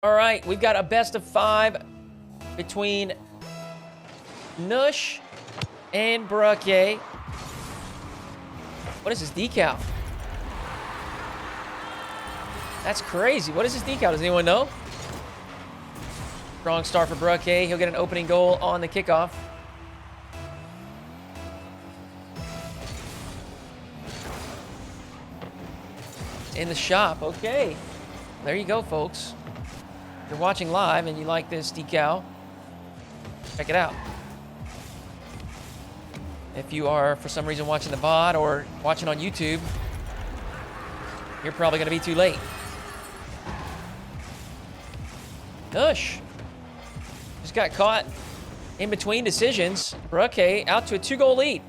All right, we've got a best of 5 between Nush and Bruhkay. What is this decal? That's crazy. What is this decal? Does anyone know? Strong start for Bruhkay. He'll get an opening goal on the kickoff. In the shop. Okay. There you go, folks. If you're watching live and you like this decal, check it out. If you are, for some reason, watching the VOD or watching on YouTube, you're probably going to be too late. Nush just got caught in between decisions. Bruhkay out to a 2-goal lead.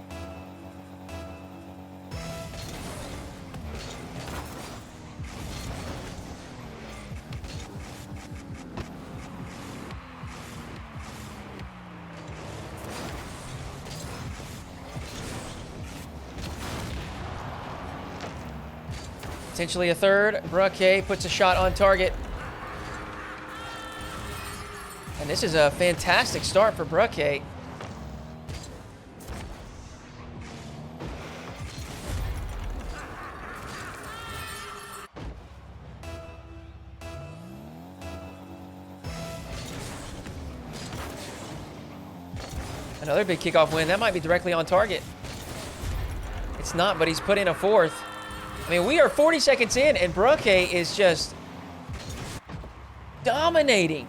Potentially a third. Bruhkay puts a shot on target. And this is a fantastic start for Bruhkay. Another big kickoff win. That might be directly on target. It's not, but he's put in a fourth. I mean, we are 40 seconds in, and Bruhkay is just dominating.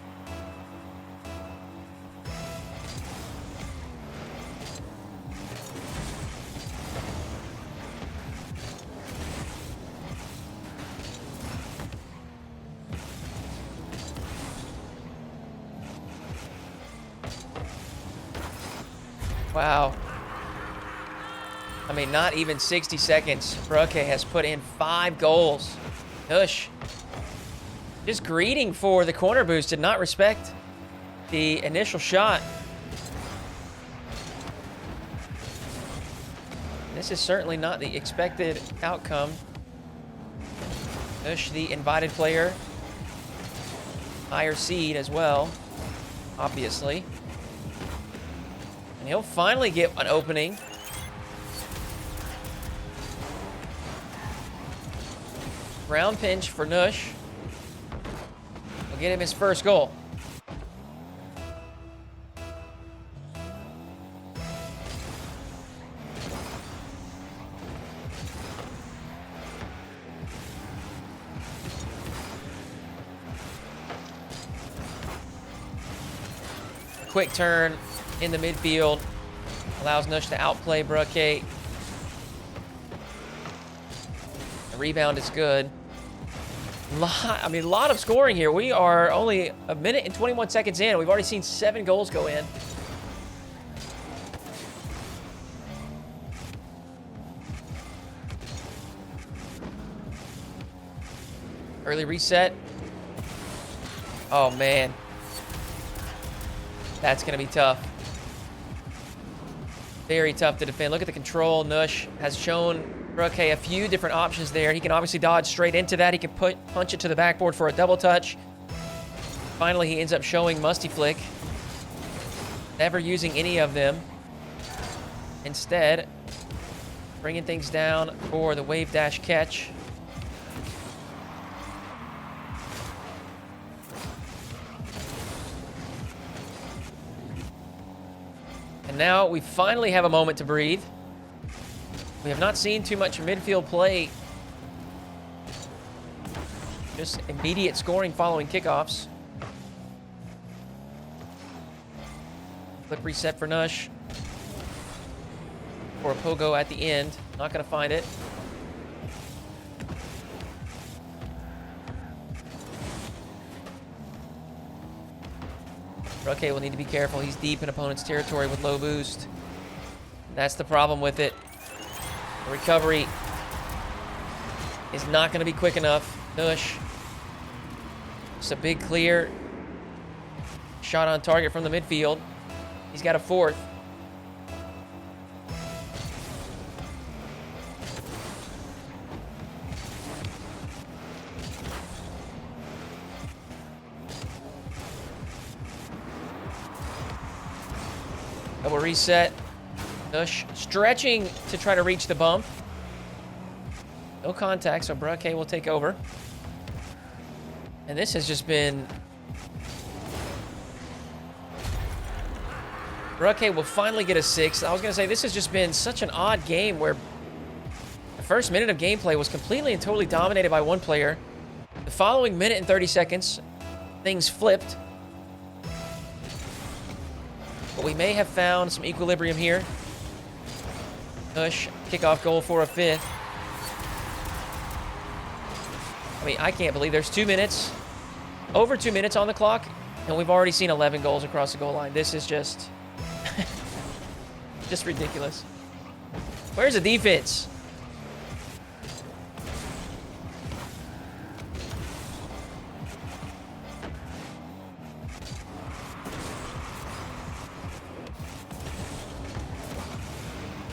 Wow. I mean, not even 60 seconds. Bruhkay has put in 5 goals. Nush. Just greeting for the corner boost. Did not respect the initial shot. This is certainly not the expected outcome. Nush, the invited player. Higher seed as well, obviously. And he'll finally get an opening. Round pinch for Nush. Will get him his first goal. Quick turn in the midfield allows Nush to outplay Bruhkay. The rebound is good. A lot of scoring here. We are only a minute and 21 seconds in. We've already seen 7 goals go in. Early reset. Oh, man. That's going to be tough. Very tough to defend. Look at the control. Nush has shown Bruhkay a few different options there. He can obviously dodge straight into that. He can punch it to the backboard for a double touch. Finally, he ends up showing Musty Flick. Never using any of them. Instead, bringing things down for the wave dash catch. And now we finally have a moment to breathe. We have not seen too much midfield play. Just immediate scoring following kickoffs. Flip reset for Nush. For a pogo at the end. Not going to find it. Bruhkay will need to be careful. He's deep in opponent's territory with low boost. That's the problem with it. The recovery is not going to be quick enough. Nush. It's a big clear. Shot on target from the midfield. He's got a fourth. Double reset. Nush stretching to try to reach the bump. No contact, so Bruhkay will take over. And this has just been... Bruhkay will finally get a 6. I was going to say, this has just been such an odd game where the first minute of gameplay was completely and totally dominated by one player. The following minute and 30 seconds, things flipped. But we may have found some equilibrium here. Nush, kickoff goal for a 5th. I mean, I can't believe there's 2 minutes, over 2 minutes on the clock, and we've already seen 11 goals across the goal line. This is just... just ridiculous. Where's the defense?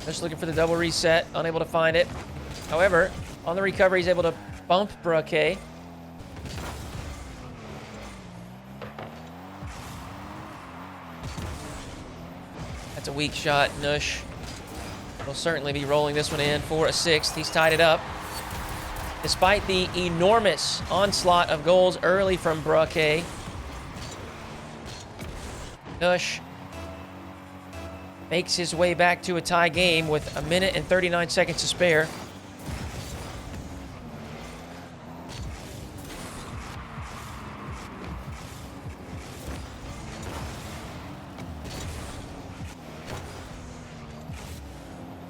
Just looking for the double reset, unable to find it. However, on the recovery, he's able to bump Bruhkay. That's a weak shot. Nush will certainly be rolling this one in for a 6th. He's tied it up. Despite the enormous onslaught of goals early from Bruhkay, Nush makes his way back to a tie game with a minute and 39 seconds to spare.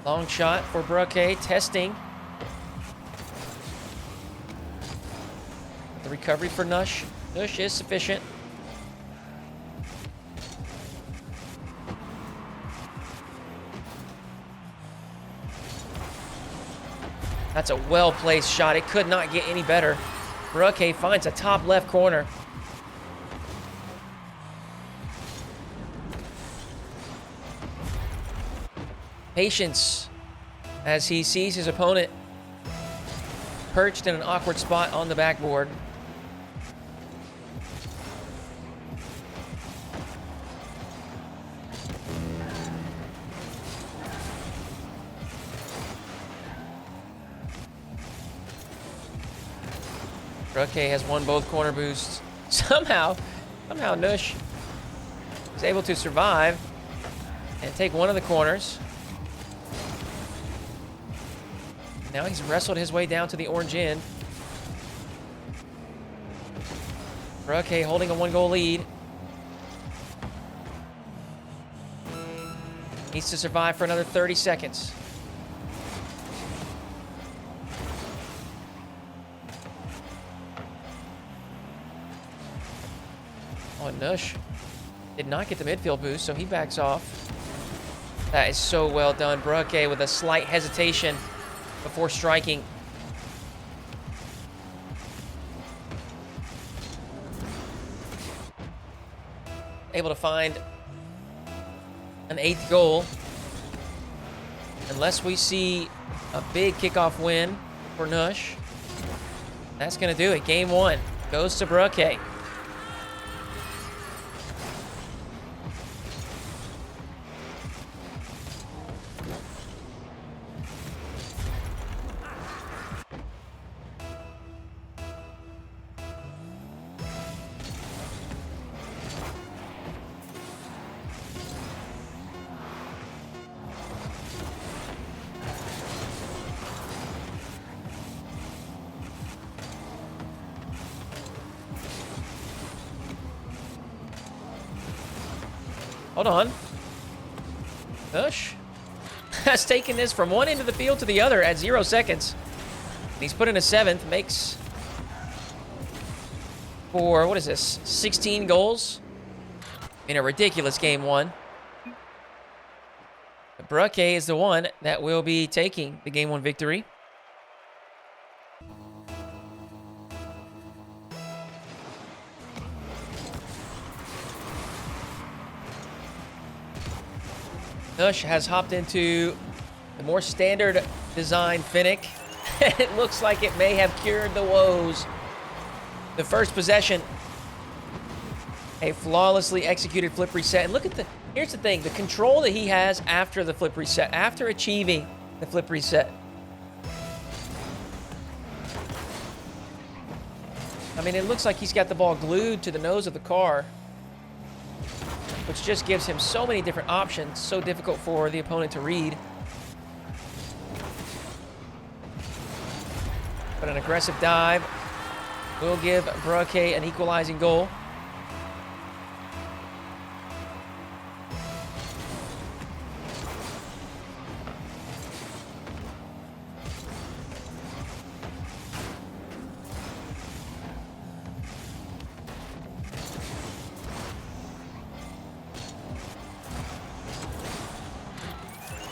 Long shot for Bruhkay, testing. The recovery for Nush. Nush is sufficient. That's a well-placed shot. It could not get any better. Bruhkay finds a top left corner. Patience as he sees his opponent perched in an awkward spot on the backboard. Bruhkay has won both corner boosts. Somehow Nush is able to survive and take one of the corners. Now he's wrestled his way down to the orange end. Bruhkay holding a 1-goal lead. Needs to survive for another 30 seconds. Oh, Nush did not get the midfield boost, so he backs off. That is so well done. Bruhkay with a slight hesitation before striking. Able to find an 8th goal. Unless we see a big kickoff win for Nush, that's going to do it. Game 1 goes to Bruhkay. Hold on. Nush has taken this from one end of the field to the other at 0 seconds. And he's put in a 7th, makes for, what is this, 16 goals in a ridiculous game 1. Bruhkay is the one that will be taking the game 1 victory. Nush has hopped into the more standard design Finnick. It looks like it may have cured the woes. The first possession, a flawlessly executed flip reset. And look at Here's the thing. The control that he has after the flip reset, after achieving the flip reset. I mean, it looks like he's got the ball glued to the nose of the car, which just gives him so many different options, so difficult for the opponent to read. But an aggressive dive will give Bruhkay an equalizing goal.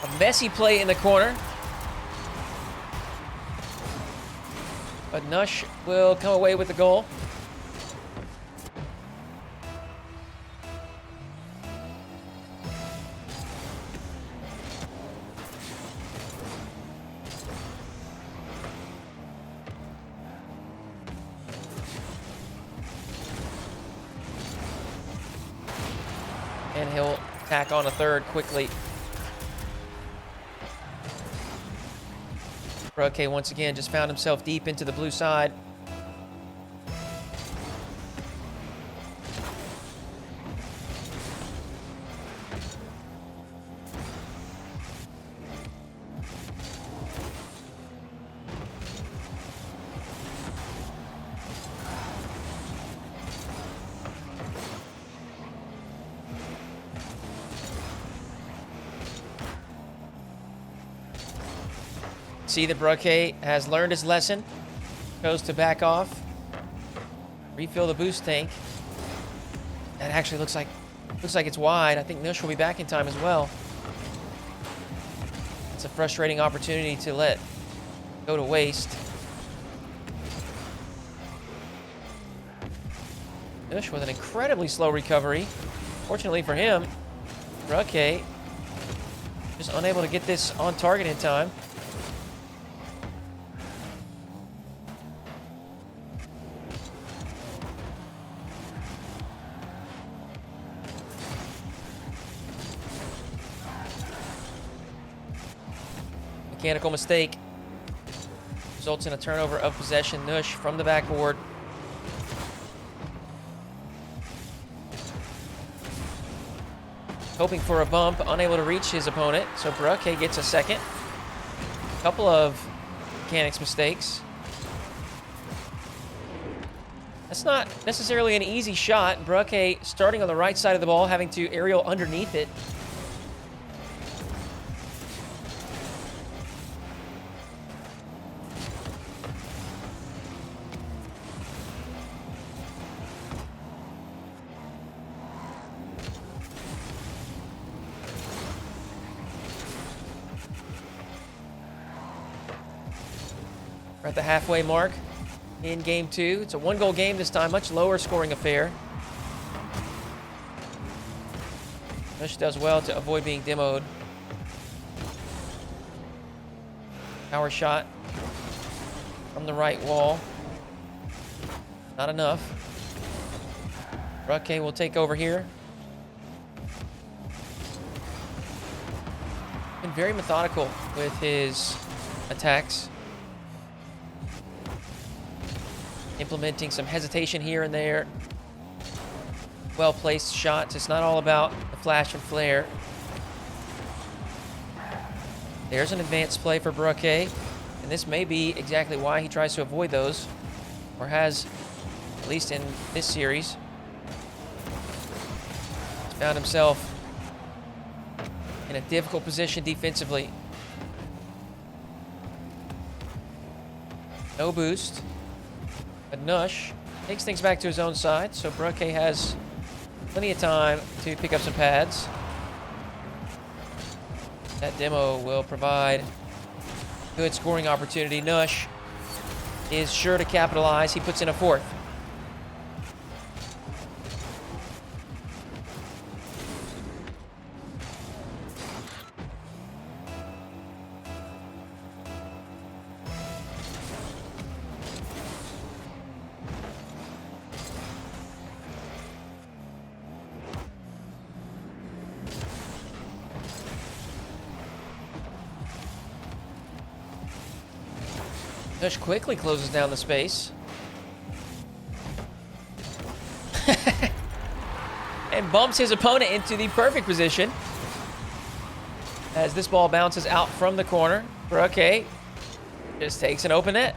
A messy play in the corner. But Nush will come away with the goal. And he'll tack on a third quickly. Bruhkay once again just found himself deep into the blue side. See that Bruhkay has learned his lesson. Goes to back off. Refill the boost tank. That actually looks like it's wide. I think Nush will be back in time as well. It's a frustrating opportunity to let go to waste. Nush with an incredibly slow recovery. Fortunately for him, Bruhkay just unable to get this on target in time. Mechanical mistake results in a turnover of possession. Nush from the backboard. Hoping for a bump, unable to reach his opponent. So Bruhkay gets a second. Couple of mechanics mistakes. That's not necessarily an easy shot. Bruhkay starting on the right side of the ball, having to aerial underneath it. We're at the halfway mark in game two. It's a one-goal game this time, much lower scoring affair. Nush does well to avoid being demoed. Power shot from the right wall. Not enough. Bruhkay will take over here. Been very methodical with his attacks. Implementing some hesitation here and there. Well-placed shots. It's not all about the flash and flare. There's an advanced play for Bruhkay, and this may be exactly why he tries to avoid those, or has, at least in this series. He's found himself in a difficult position defensively. No boost. But Nush takes things back to his own side, so Bruhkay has plenty of time to pick up some pads. That demo will provide good scoring opportunity. Nush is sure to capitalize. He puts in a fourth. Nush quickly closes down the space. And bumps his opponent into the perfect position. As this ball bounces out from the corner, Bruhkay just takes an open net.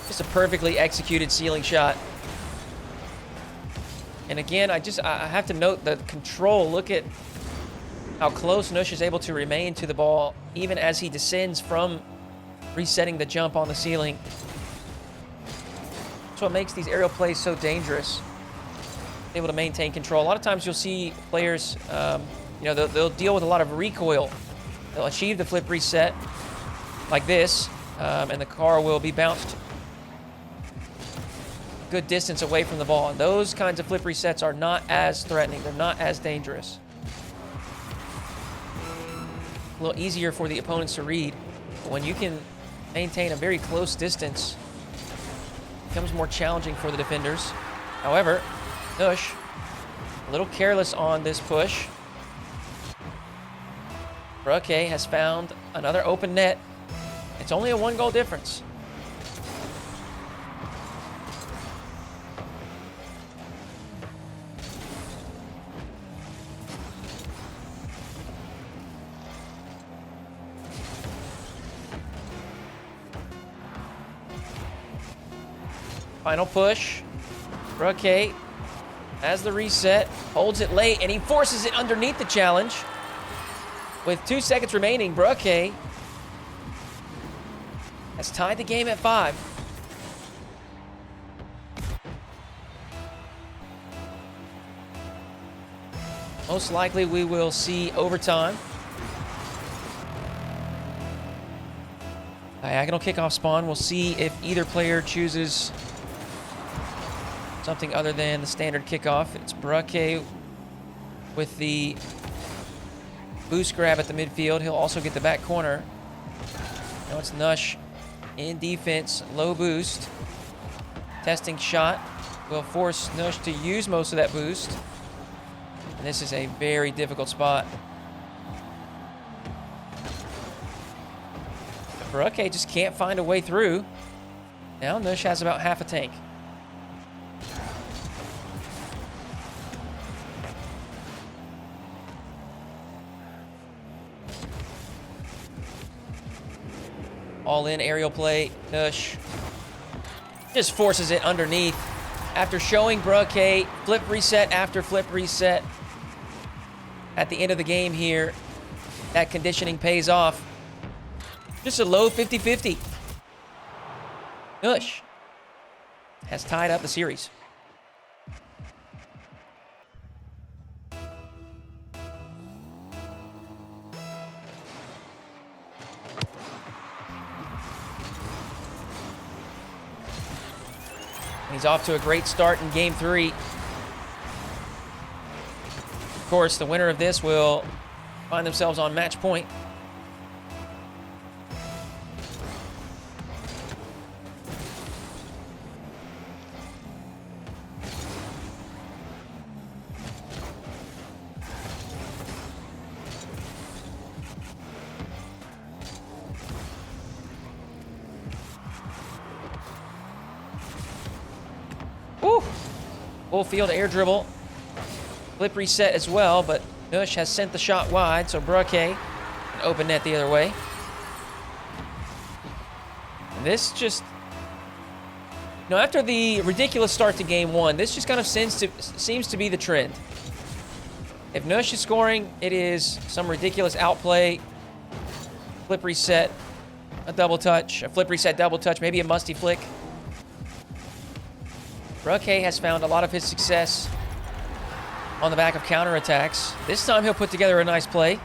Just a perfectly executed ceiling shot. And again, I have to note the control. Look at how close Nush is able to remain to the ball, even as he descends from resetting the jump on the ceiling. That's what makes these aerial plays so dangerous. Able to maintain control. A lot of times you'll see players, they'll deal with a lot of recoil. They'll achieve the flip reset like this, and the car will be bounced a good distance away from the ball. And those kinds of flip resets are not as threatening. They're not as dangerous. A little easier for the opponents to read. But when you can maintain a very close distance, it becomes more challenging for the defenders. However, Nush, a little careless on this push. Bruhkay has found another open net. It's only a 1-goal difference. Final push. Bruhkay has the reset, holds it late, and he forces it underneath the challenge. With 2 seconds remaining, Bruhkay has tied the game at 5. Most likely we will see overtime. Diagonal kickoff spawn. We'll see if either player chooses something other than the standard kickoff. It's Bruhkay with the boost grab at the midfield. He'll also get the back corner. Now it's Nush in defense, low boost. Testing shot will force Nush to use most of that boost. And this is a very difficult spot. Bruhkay just can't find a way through. Now Nush has about half a tank. All-in aerial play. Nush just forces it underneath after showing Bruhkay flip reset after flip reset. At the end of the game here, that conditioning pays off. Just a low 50-50. Nush has tied up the series. He's off to a great start in Game 3. Of course, the winner of this will find themselves on match point. Woo! Full field air dribble. Flip reset as well, but Nush has sent the shot wide, so Bruhkay an open net the other way. And this just, after the ridiculous start to Game 1, this just kind of seems to be the trend. If Nush is scoring, it is some ridiculous outplay, flip reset, a double touch, a flip reset double touch, maybe a musty flick. Bruhkay has found a lot of his success on the back of counterattacks. This time he'll put together a nice play.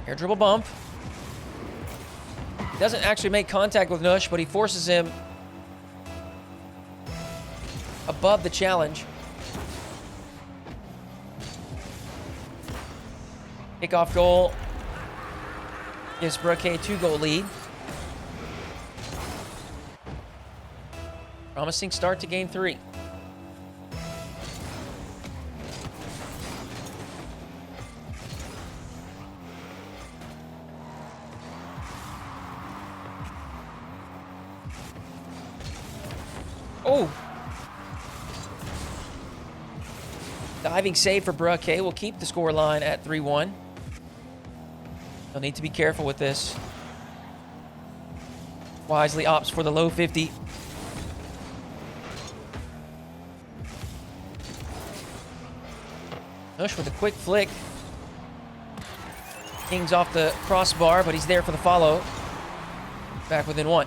Air dribble bump. He doesn't actually make contact with Nush, but he forces him above the challenge. Kickoff goal gives Bruhkay a 2-goal lead. Promising start to game 3. Oh! Diving save for Bruhkay will keep the score line at 3-1. They'll need to be careful with this. Wisely opts for the low 50. Nush with a quick flick. Kings off the crossbar, but he's there for the follow. Back within 1.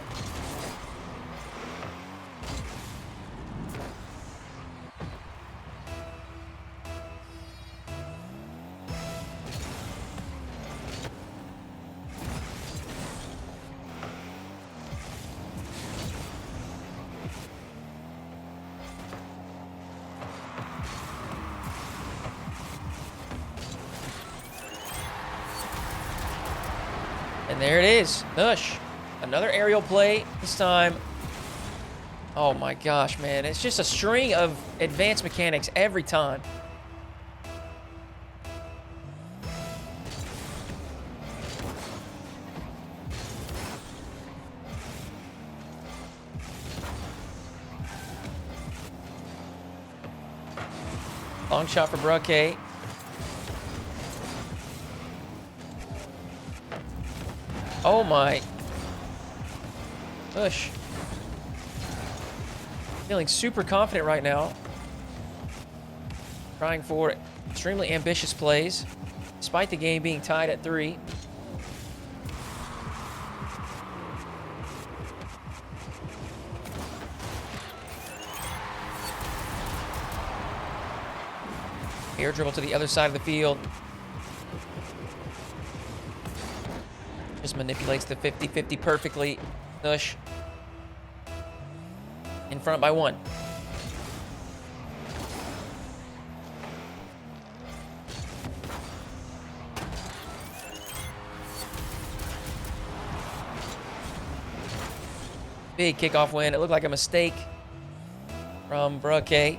And there it is. Nush. Another aerial play. This time. Oh my gosh, man. It's just a string of advanced mechanics every time. Long shot for Bruhkay. Oh my. Nush. Feeling super confident right now. Trying for extremely ambitious plays, despite the game being tied at 3. Air dribble to the other side of the field. Just manipulates the 50-50 perfectly. Nush in front by 1. Big kickoff win. It looked like a mistake from Bruhkay.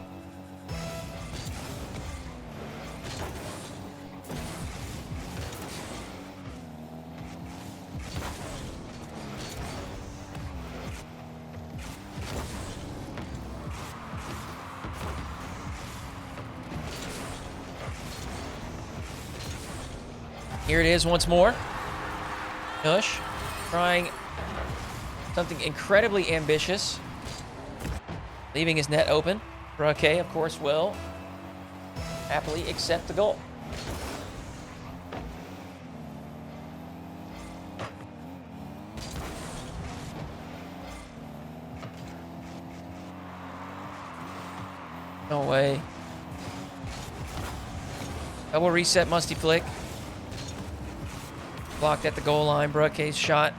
Here it is once more. Nush trying something incredibly ambitious. Leaving his net open. Bruhkay, of course, will happily accept the goal. No way. Double reset, musty flick. Blocked at the goal line. Bruhkay's shot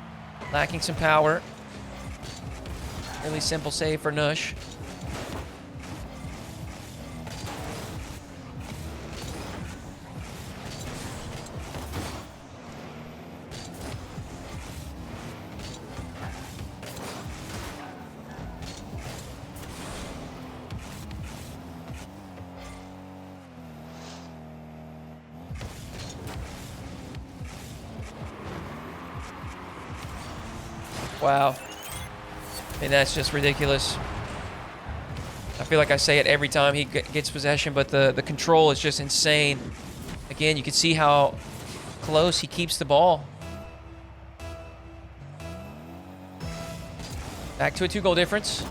lacking some power. Really simple save for Nush. Wow. I mean, that's just ridiculous. I feel like I say it every time he gets possession, but the control is just insane. Again, you can see how close he keeps the ball. Back to a 2-goal difference.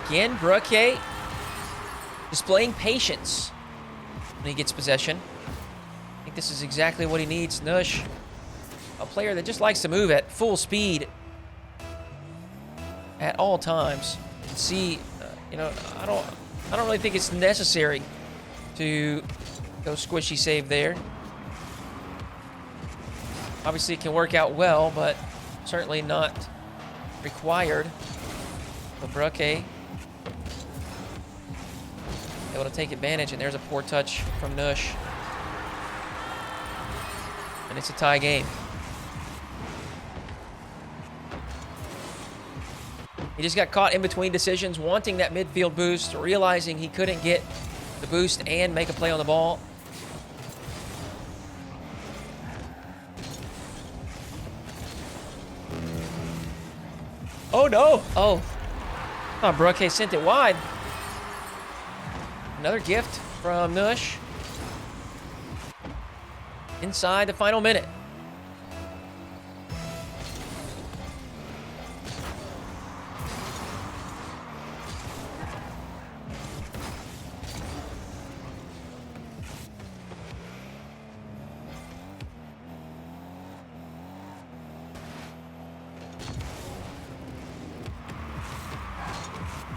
Again, Bruhkay displaying patience when he gets possession. I think this is exactly what he needs. Nush, a player that just likes to move at full speed at all times. You can see, you know, I don't really think it's necessary to go squishy save there. Obviously, it can work out well, but certainly not required. But Bruhkay able to take advantage, and there's a poor touch from Nush. And it's a tie game. He just got caught in between decisions, wanting that midfield boost, realizing he couldn't get the boost and make a play on the ball. Oh, no. Oh, Bruhkay sent it wide. Another gift from Nush. Inside the final minute.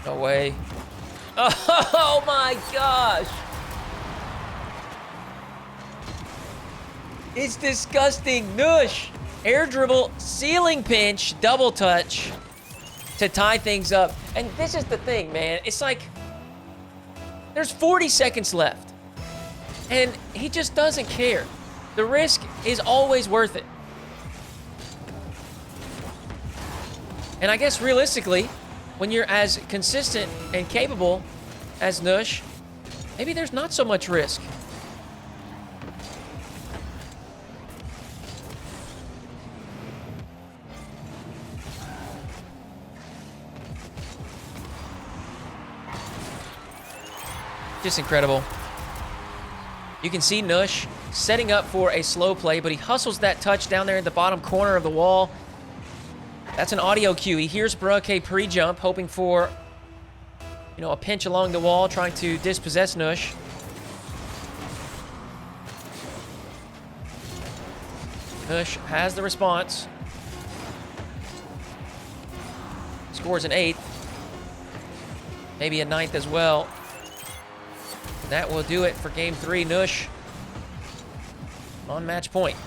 No way. Oh my gosh. It's disgusting. Nush. Air dribble, ceiling pinch, double touch to tie things up. And this is the thing, man. It's like there's 40 seconds left. And he just doesn't care. The risk is always worth it. And I guess realistically, when you're as consistent and capable as Nush, maybe there's not so much risk. Just incredible. You can see Nush setting up for a slow play, but he hustles that touch down there in the bottom corner of the wall. That's an audio cue. He hears Bruhkay pre-jump, hoping for, a pinch along the wall, trying to dispossess Nush. Nush has the response. Scores an 8th. Maybe a 9th as well. That will do it for Game 3. Nush on match point.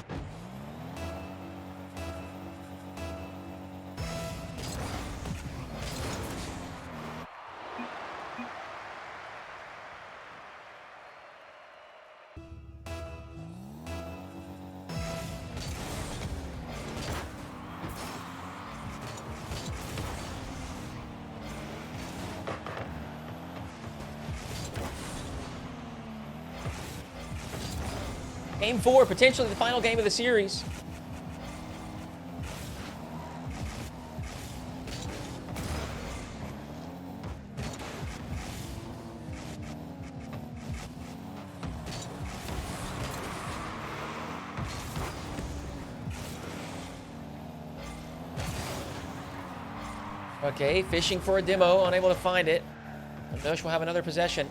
Game 4, potentially the final game of the series. Okay, fishing for a demo, unable to find it. Nush will have another possession.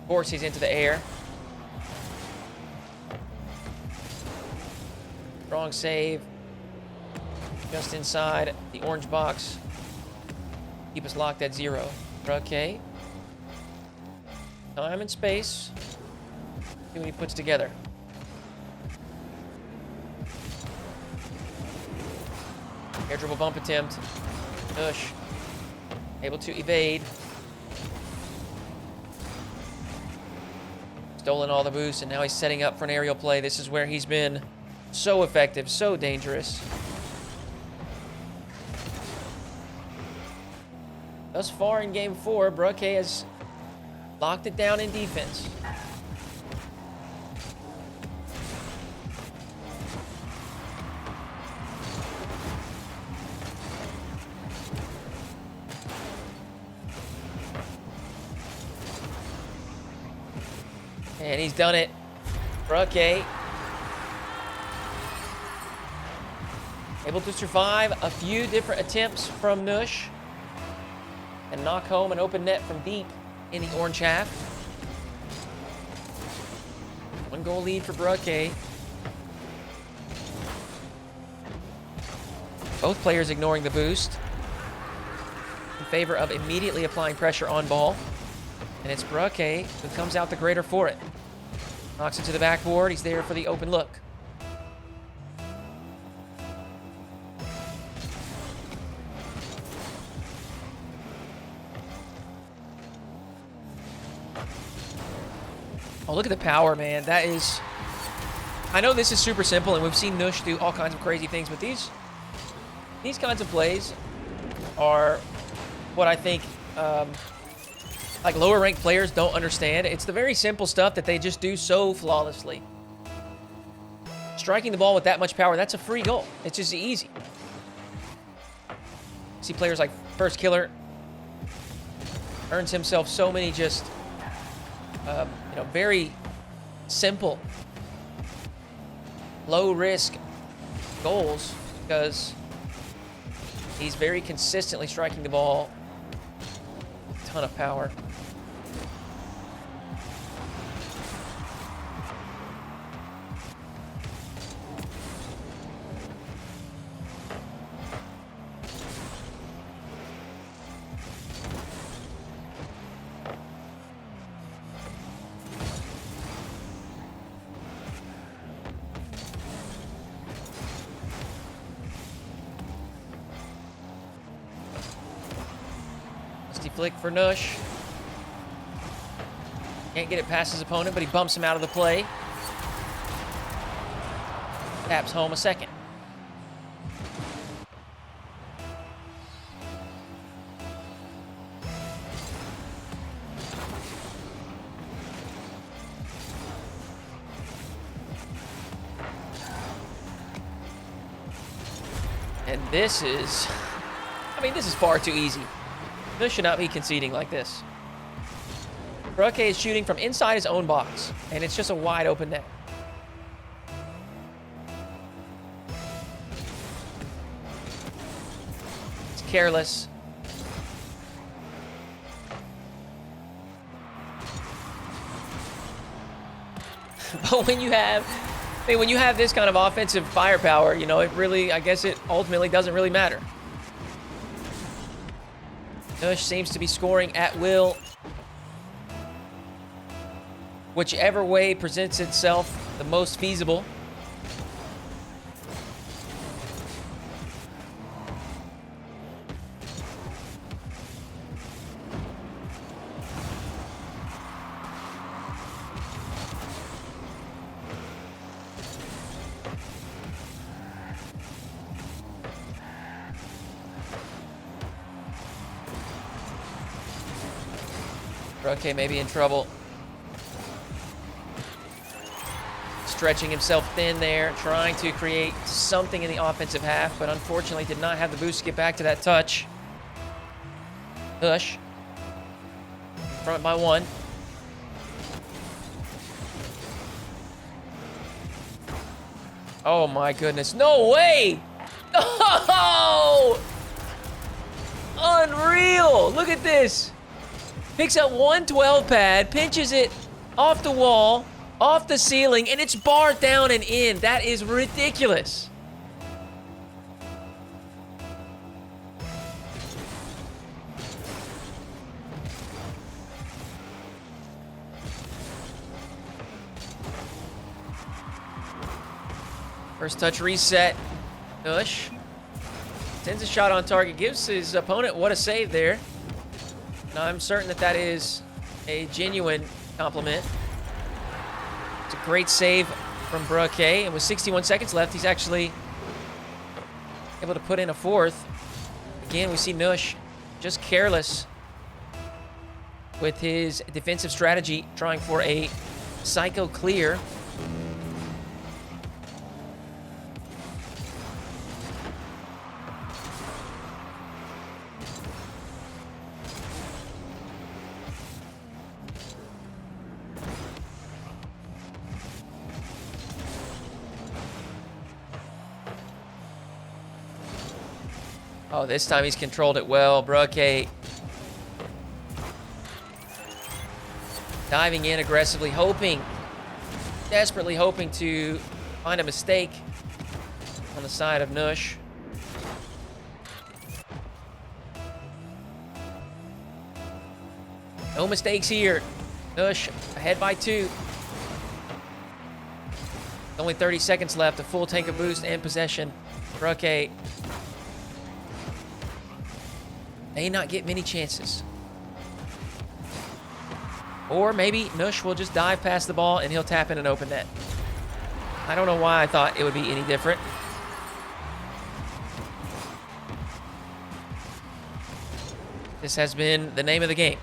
Of course, he's into the air. Strong save. Just inside the orange box. Keep us locked at 0. Bruhkay. Time and space. See what he puts together. Air dribble bump attempt. Nush able to evade. Stolen all the boosts, and now he's setting up for an aerial play. This is where he's been so effective, so dangerous. Thus far in Game 4, Bruhkay has locked it down in defense. And he's done it. Bruhkay able to survive a few different attempts from Nush and knock home an open net from deep in the orange half. 1-goal lead for Bruhkay. Both players ignoring the boost in favor of immediately applying pressure on ball. And it's Bruhkay who comes out the greater for it. Knocks it to the backboard. He's there for the open look. Oh, look at the power, man. That is... I know this is super simple, and we've seen Nush do all kinds of crazy things, but these kinds of plays are what I think like lower ranked players don't understand. It's the very simple stuff that they just do so flawlessly. Striking the ball with that much power, that's a free goal. It's just easy. See players like First Killer earns himself so many just, you know, very simple, low-risk goals because he's very consistently striking the ball with a ton of power. Flick for Nush. Can't get it past his opponent, but he bumps him out of the play. Taps home a second. And this is... I mean, this is far too easy. Nush should not be conceding like this. Bruhkay is shooting from inside his own box, and it's just a wide open net. It's careless. But when you have, I mean, when you have this kind of offensive firepower, you know, it really, I guess it ultimately doesn't really matter. Nush seems to be scoring at will. Whichever way presents itself the most feasible. Bruhkay may be in trouble. Stretching himself thin there, trying to create something in the offensive half, but unfortunately did not have the boost to get back to that touch. Nush. In front by one. Oh my goodness. No way! Oh! Unreal! Look at this! Picks up 112 pad, pinches it off the wall, off the ceiling, and it's barred down and in. That is ridiculous. First touch reset. Nush sends a shot on target, gives his opponent what a save there. And I'm certain that that is a genuine compliment. It's a great save from Bruhkay, and with 61 seconds left, he's actually able to put in a fourth. Again, we see Nush just careless with his defensive strategy, trying for a psycho clear. Oh, this time he's controlled it well. Bruhkay diving in aggressively, desperately hoping to find a mistake on the side of Nush. No mistakes here. Nush ahead by 2. Only 30 seconds left, a full tank of boost and possession. Bruhkay may not get many chances. Or maybe Nush will just dive past the ball and he'll tap in an open net. I don't know why I thought it would be any different. This has been the name of the game.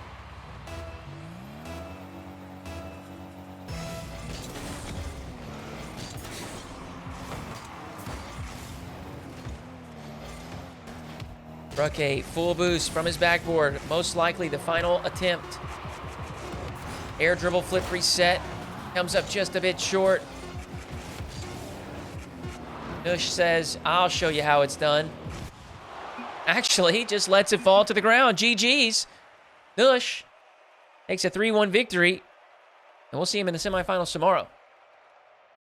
Bruhkay, full boost from his backboard. Most likely the final attempt. Air dribble flip reset. Comes up just a bit short. Nush says, I'll show you how it's done. Actually, he just lets it fall to the ground. GG's. Nush takes a 3-1 victory. And we'll see him in the semifinals tomorrow.